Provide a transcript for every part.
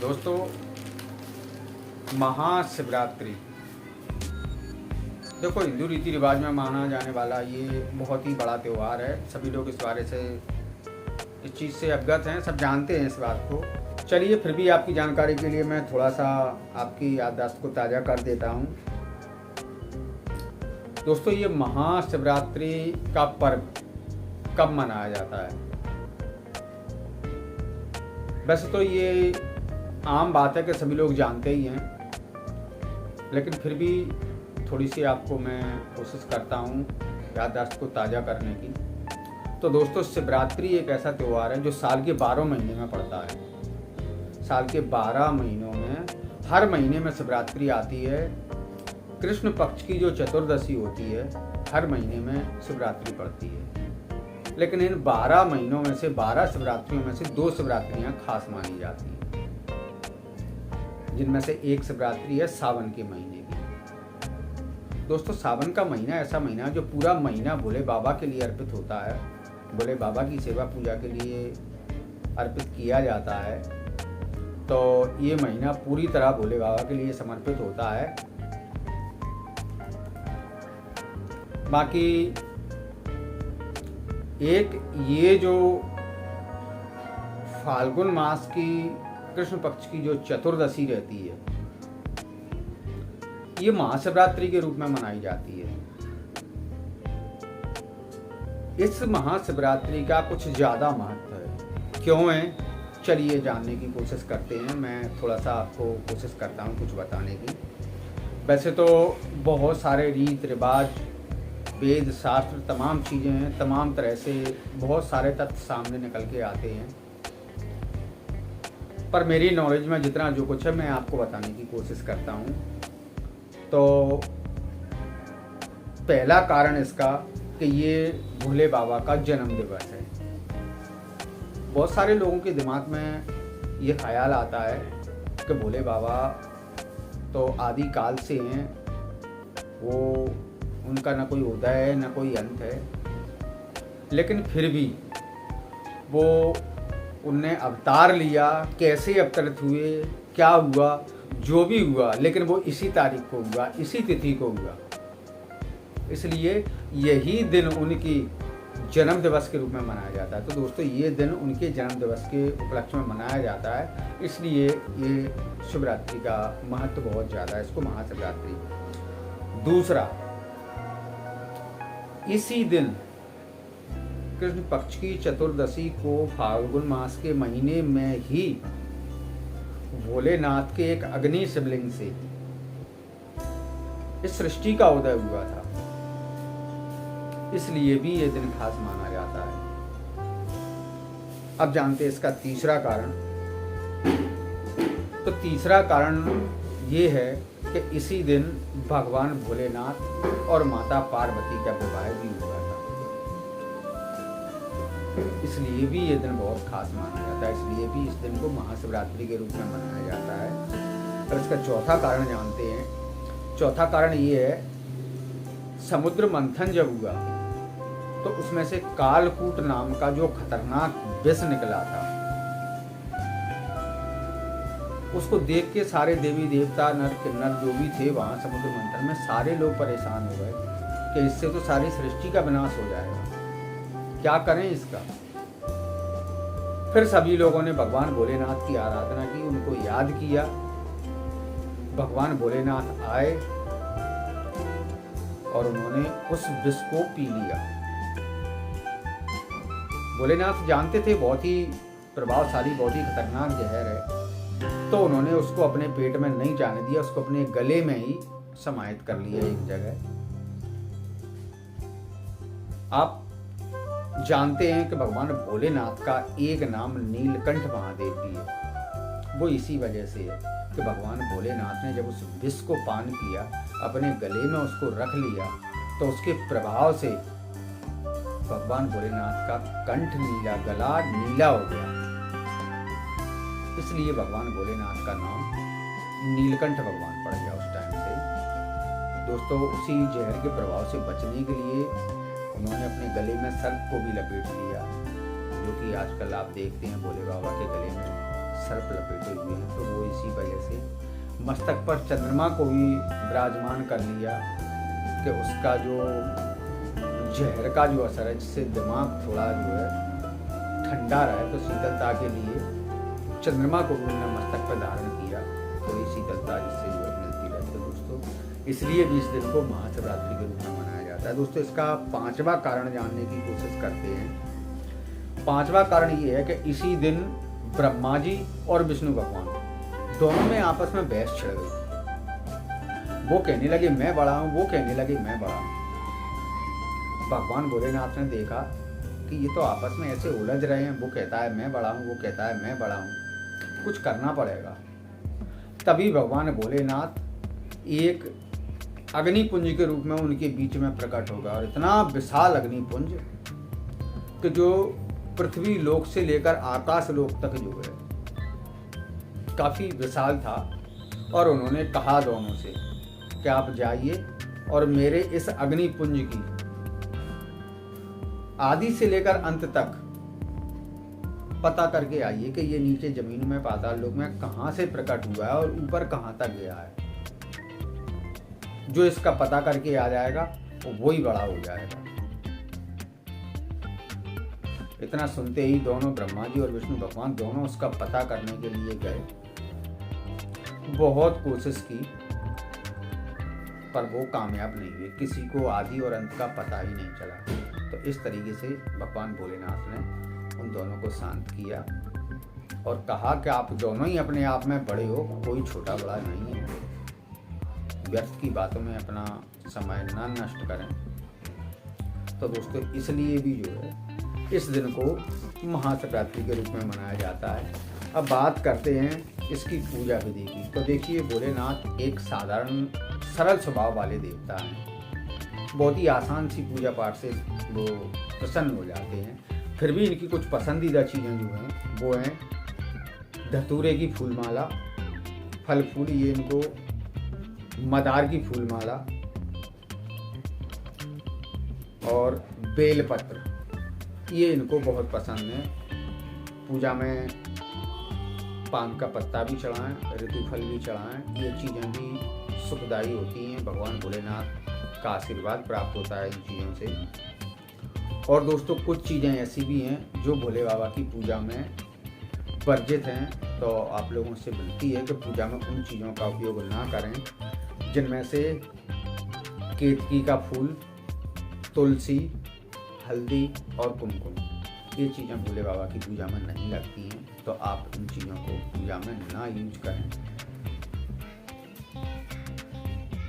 दोस्तों, महाशिवरात्रि देखो हिंदू रीति रिवाज में माना जाने वाला ये बहुत ही बड़ा त्यौहार है। सभी लोग इस बारे से इस चीज़ से अवगत हैं, सब जानते हैं इस बात को। चलिए फिर भी आपकी जानकारी के लिए मैं थोड़ा सा आपकी याददाश्त को ताज़ा कर देता हूँ। दोस्तों, ये महाशिवरात्रि का पर्व कब मनाया जाता है? वैसे तो ये आम बात है कि सभी लोग जानते ही हैं, लेकिन फिर भी थोड़ी सी आपको मैं कोशिश करता हूँ याददाश्त को ताज़ा करने की। तो दोस्तों, शिवरात्रि एक ऐसा त्यौहार है जो साल के 12 महीने में पड़ता है। साल के 12 महीनों में हर महीने में शिवरात्रि आती है। कृष्ण पक्ष की जो चतुर्दशी होती है, हर महीने में शिवरात्रि पड़ती है। लेकिन इन 12 महीनों में से 12 शिवरात्रियों में से 2 शिवरात्रियाँ खास मानी जाती हैं, जिनमें से एक शिवरात्रि है सावन के महीने की। दोस्तों, सावन का महीना ऐसा महीना है जो पूरा महीना भोले बाबा के लिए अर्पित होता है। भोले बाबा की सेवा पूजा के लिए अर्पित किया जाता है। तो ये महीना पूरी तरह भोले बाबा के लिए समर्पित होता है। बाकी एक ये जो फाल्गुन मास की कृष्ण पक्ष की जो चतुर्दशी रहती है, ये महाशिवरात्रि के रूप में मनाई जाती है। इस महाशिवरात्रि का कुछ ज़्यादा महत्व है। क्यों है, चलिए जानने की कोशिश करते हैं। मैं थोड़ा सा आपको कोशिश करता हूँ कुछ बताने की। वैसे तो बहुत सारे रीत रिवाज, वेद शास्त्र, तमाम चीज़ें हैं, तमाम तरह से बहुत सारे तथ्य सामने निकल के आते हैं, पर मेरी नॉलेज में जितना जो कुछ है मैं आपको बताने की कोशिश करता हूँ। तो पहला कारण इसका कि ये भोले बाबा का जन्म दिवस है। बहुत सारे लोगों के दिमाग में ये ख्याल आता है कि भोले बाबा तो आदि काल से हैं, वो उनका ना कोई उदय है ना कोई अंत है, लेकिन फिर भी वो उनने अवतार लिया, कैसे अवतरित हुए, क्या हुआ, जो भी हुआ, लेकिन वो इसी तारीख को हुआ, इसी तिथि को हुआ। इसलिए यही दिन उनकी जन्म दिवस के रूप में मनाया जाता है। तो दोस्तों, ये दिन उनके जन्म दिवस के उपलक्ष्य में मनाया जाता है, इसलिए ये शिवरात्रि का महत्व बहुत ज़्यादा है, इसको महाशिवरात्रि। दूसरा, इसी दिन कृष्ण पक्ष की चतुर्दशी को फाल्गुन मास के महीने में ही भोलेनाथ के एक अग्नि शिवलिंग से इस सृष्टि का उदय हुआ था, इसलिए भी ये दिन खास माना जाता है। अब जानते हैं इसका तीसरा कारण। तो तीसरा कारण ये है कि इसी दिन भगवान भोलेनाथ और माता पार्वती का विवाह भी हुआ था, इसलिए भी ये दिन बहुत खास माना जाता है। इसलिए भी इस दिन को महाशिवरात्रि के रूप में मनाया जाता है। और इसका चौथा कारण जानते हैं। चौथा कारण ये है, समुद्र मंथन जब हुआ तो उसमें से कालकूट नाम का जो खतरनाक विष निकला था, उसको देख के सारे देवी देवता, नर किन्नर जो भी थे वहाँ समुद्र मंथन में, सारे लोग परेशान हो गए कि इससे तो सारी सृष्टि का विनाश हो जाएगा, क्या करें इसका। फिर सभी लोगों ने भगवान भोलेनाथ की आराधना की, उनको याद किया। भगवान भोलेनाथ आए और उन्होंने उस विष को पी लिया। भोलेनाथ जानते थे बहुत ही प्रभावशाली, बहुत ही खतरनाक जहर है, तो उन्होंने उसको अपने पेट में नहीं जाने दिया, उसको अपने गले में ही समाहित कर लिया एक जगह। आप जानते हैं कि भगवान भोलेनाथ का एक नाम नीलकंठ महादेव भी है। वो इसी वजह से है कि भगवान भोलेनाथ ने जब उस विष को पान किया, अपने गले में उसको रख लिया, तो उसके प्रभाव से भगवान भोलेनाथ का कंठ नीला, गला नीला हो गया। इसलिए भगवान भोलेनाथ का नाम नीलकंठ भगवान पड़ गया उस टाइम से। दोस्तों, उसी जहर के प्रभाव से बचने के लिए उन्होंने अपने गले में सर्प को भी लपेट लिया, जो कि आजकल आप देखते हैं भोले बाबा के गले में सर्प लपेटे हुए हैं, तो वो इसी वजह से मस्तक पर चंद्रमा को भी विराजमान कर लिया कि उसका जो जहर का जो असर है, जिससे दिमाग थोड़ा जो है ठंडा रहे, तो शीतलता के लिए चंद्रमा को भी उन्होंने मस्तक पर धारण किया, थोड़ी शीतलता जिससे जो है मिलती रहती है दोस्तों। इसलिए भी इस दिन को महाशिवरात्रि के रूप में मनाया जाता है दोस्तों। इसका 5वां कारण जानने की कोशिश करते हैं। 5वां कारण ये है कि इसी दिन ब्रह्मा जी और विष्णु भगवान दोनों में आपस में बहस छिड़ गई। वो कहने लगे मैं बड़ा हूँ, वो कहने लगे मैं बड़ा हूँ। भगवान भोलेनाथ ने देखा कि ये तो आपस में ऐसे उलझ रहे हैं, वो कहता है मैं बड़ा हूँ, वो कहता है मैं बड़ा हूँ, कुछ करना पड़ेगा। तभी भगवान भोलेनाथ एक अग्निपुंज के रूप में उनके बीच में प्रकट होगा, और इतना विशाल अग्निपुंज कि जो पृथ्वी लोक से लेकर आकाश लोक तक जो है काफी विशाल था। और उन्होंने कहा दोनों से कि आप जाइए और मेरे इस अग्निपुंज की आदि से लेकर अंत तक पता करके आइए कि ये नीचे जमीन में पाताल लोक में कहां से प्रकट हुआ है और ऊपर कहां तक गया है। जो इसका पता करके आ जाएगा वो ही बड़ा हो जाएगा। इतना सुनते ही दोनों ब्रह्मा जी और विष्णु भगवान दोनों उसका पता करने के लिए गए। बहुत कोशिश की पर वो कामयाब नहीं हुए, किसी को आदि और अंत का पता ही नहीं चला। तो इस तरीके से भगवान भोलेनाथ ने उन दोनों को शांत किया और कहा कि आप दोनों ही अपने आप में बड़े हो, कोई छोटा बड़ा नहीं है। व्यर्थ की बातों में अपना समय ना नष्ट करें। तो दोस्तों इसलिए भी जो है इस दिन को महाशिवरात्रि के रूप में मनाया जाता है। अब बात करते हैं इसकी पूजा विधि की। तो देखिए, भोलेनाथ एक साधारण सरल स्वभाव वाले देवता हैं। बहुत ही आसान सी पूजा पाठ से वो प्रसन्न हो जाते हैं। फिर भी इनकी कुछ पसंदीदा चीज़ें जो हैं वो हैं धतूरे की फूलमाला, फल फूल, ये इनको मदार की फूलमाला और बेलपत्र, ये इनको बहुत पसंद है। पूजा में पान का पत्ता भी चढ़ाएं, ऋतुफल भी चढ़ाएं, ये चीज़ें भी सुखदायी होती हैं। भगवान भोलेनाथ का आशीर्वाद प्राप्त होता है इन चीज़ों से। और दोस्तों कुछ चीज़ें ऐसी भी हैं जो भोले बाबा की पूजा में वर्जित हैं, तो आप लोगों से विनती है कि पूजा में उन चीज़ों का उपयोग ना करें, जिनमें से केतकी का फूल, तुलसी, हल्दी और कुमकुम, ये चीज़ें भोले बाबा की पूजा में नहीं लगती हैं, तो आप इन चीज़ों को पूजा में ना यूज करें।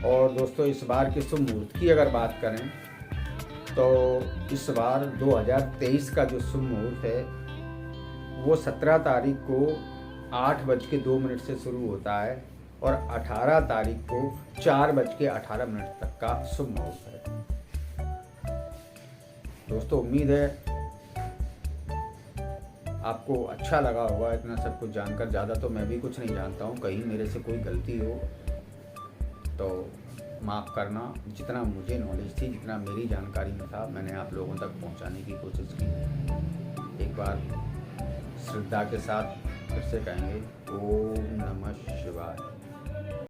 और दोस्तों इस बार के शुभ मुहूर्त की अगर बात करें तो इस बार 2023 का जो शुभ मुहूर्त है वो 17 तारीख को 8:02 से शुरू होता है और 18 तारीख को 4:18 तक का शुभ मुहूर्त है। दोस्तों उम्मीद है आपको अच्छा लगा होगा इतना सब कुछ जानकर। ज़्यादा तो मैं भी कुछ नहीं जानता हूँ, कहीं मेरे से कोई गलती हो तो माफ़ करना। जितना मुझे नॉलेज थी, जितना मेरी जानकारी में था, मैंने आप लोगों तक पहुंचाने की कोशिश की। एक बार श्रद्धा के साथ फिर से कहेंगे ओम नमः शिवाय।